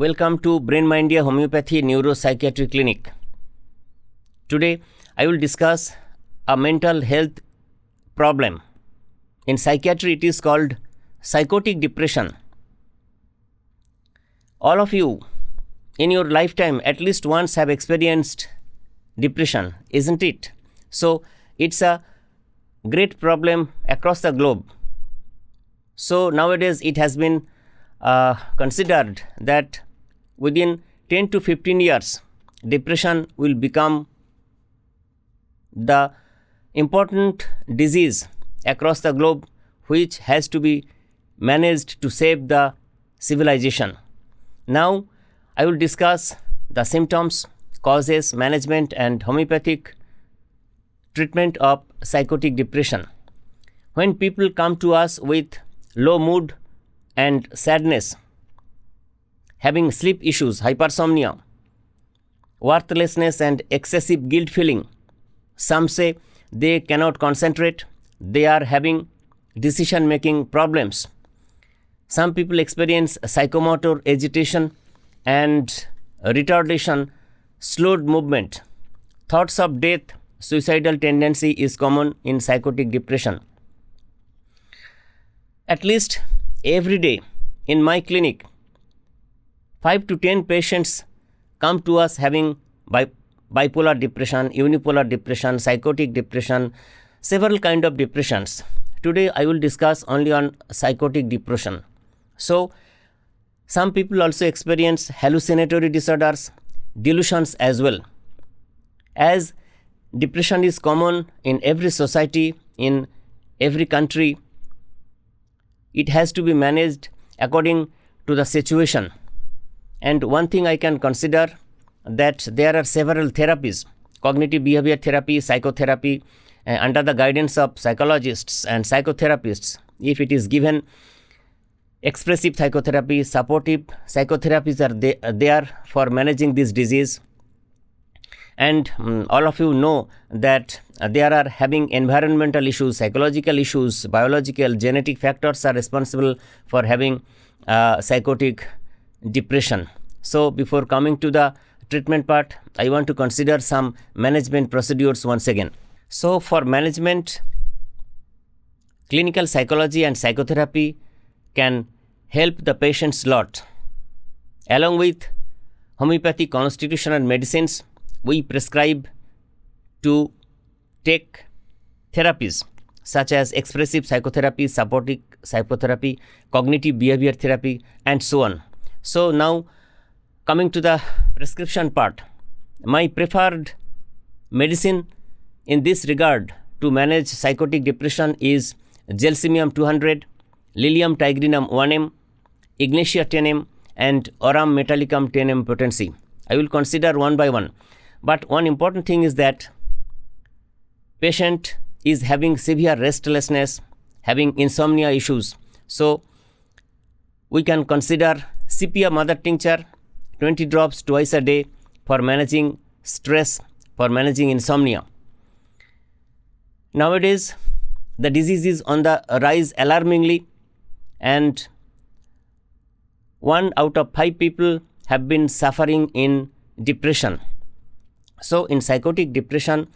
Welcome to BrainMindia Homeopathy Neuro-Psychiatry Clinic. Today I will discuss a mental health problem. In psychiatry it is called psychotic depression. All of you in your lifetime at least once have experienced depression, isn't it? So it's a great problem across the globe. So nowadays it has been considered that within 10 to 15 years, depression will become the important disease across the globe which has to be managed to save the civilization. Now, I will discuss the symptoms, causes, management and homeopathic treatment of psychotic depression. When people come to us with low mood and sadness, having sleep issues, hypersomnia, worthlessness and excessive guilt feeling, some say they cannot concentrate, they are having decision making problems. Some people experience psychomotor agitation and retardation, slowed movement. Thoughts of death, suicidal tendency is common in psychotic depression. At least every day in my clinic, 5 to 10 patients come to us having bipolar depression, unipolar depression, psychotic depression, several kind of depressions. Today I will discuss only on psychotic depression. So some people also experience hallucinatory disorders, delusions as well. As depression is common in every society, in every country, it has to be managed according to the situation. And one thing I can consider that there are several therapies, cognitive behavior therapy, psychotherapy, under the guidance of psychologists and psychotherapists. If it is given, expressive psychotherapy, supportive psychotherapies are there for managing this disease. And all of you know that there are having environmental issues, psychological issues, biological, genetic factors are responsible for having psychotic depression. So before coming to the treatment part, I want to consider some management procedures once again. So for management, clinical psychology and psychotherapy can help the patients a lot. Along with homeopathy constitutional medicines, we prescribe to take therapies such as expressive psychotherapy, supportive psychotherapy, cognitive behavior therapy and so on. So now coming to the prescription part, my preferred medicine in this regard to manage psychotic depression is Gelsemium 200, Lilium tigrinum 1m, Ignatia 10m and Aurum metallicum 10m potency. I will consider one by one. But one important thing is that patient is having severe restlessness, having insomnia issues. So we can consider Sepia mother tincture, 20 drops twice a day for managing stress, for managing insomnia. Nowadays, the disease is on the rise alarmingly, and 1 out of 5 people have been suffering in depression. So in psychotic depression,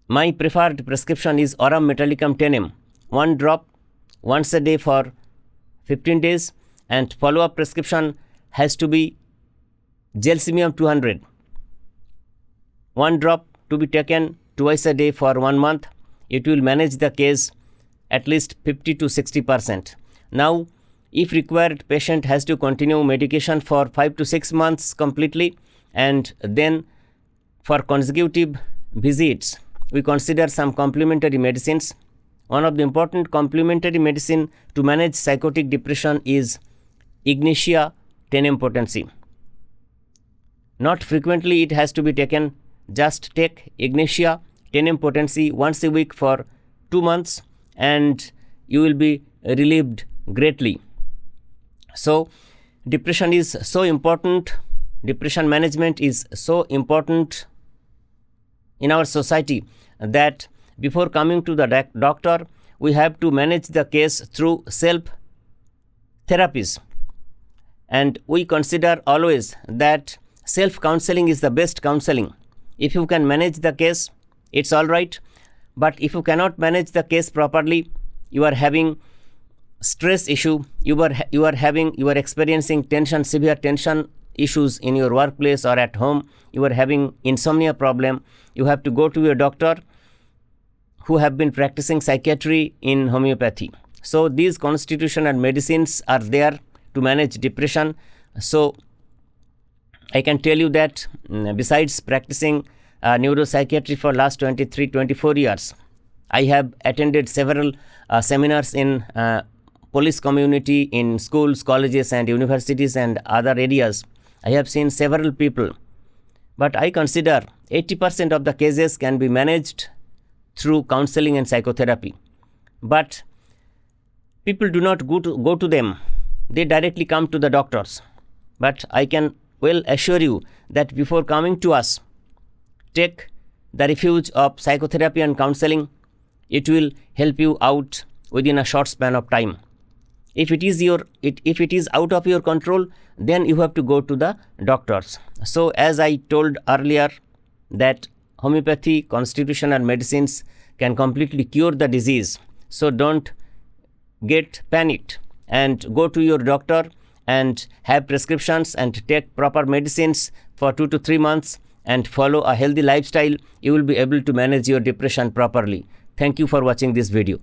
my preferred prescription is Aurum metallicum 10m, 1 drop once a day for 15 days, and follow-up prescription has to be Gelsemium 200, 1 drop to be taken twice a day for 1 month. It will manage the case at least 50 to 60%. Now, if required, patient has to continue medication for 5 to 6 months completely, and then for consecutive visits, we consider some complementary medicines. One of the important complementary medicine to manage psychotic depression is Ignatia 10m potency. Not frequently it has to be taken, just take Ignatia 10m potency once a week for 2 months and you will be relieved greatly. So depression is so important, depression management is so important in our society that before coming to the doctor, we have to manage the case through self therapies. and we consider always that self-counseling is the best counseling. If you can manage the case, it's all right. But if you cannot manage the case properly, you are having stress issue, you are experiencing tension, severe tension issues in your workplace or at home, you are having insomnia problem, you have to go to your doctor who have been practicing psychiatry in homeopathy. So these constitutional medicines are there to manage depression. So I can tell you that besides practicing neuropsychiatry for last 23-24 years, I have attended several seminars in police community, in schools, colleges and universities and other areas. I have seen several people, but I consider 80% of the cases can be managed through counseling and psychotherapy. But people do not go to them, they directly come to the doctors. But I can well assure you that before coming to us, take the refuge of psychotherapy and counseling. It will help you out within a short span of time. If it is out of your control, then you have to go to the doctors. So as I told earlier, that homeopathy, constitutional medicines can completely cure the disease. So don't get panicked and go to your doctor and have prescriptions and take proper medicines for 2 to 3 months and follow a healthy lifestyle. You will be able to manage your depression properly. Thank you for watching this video.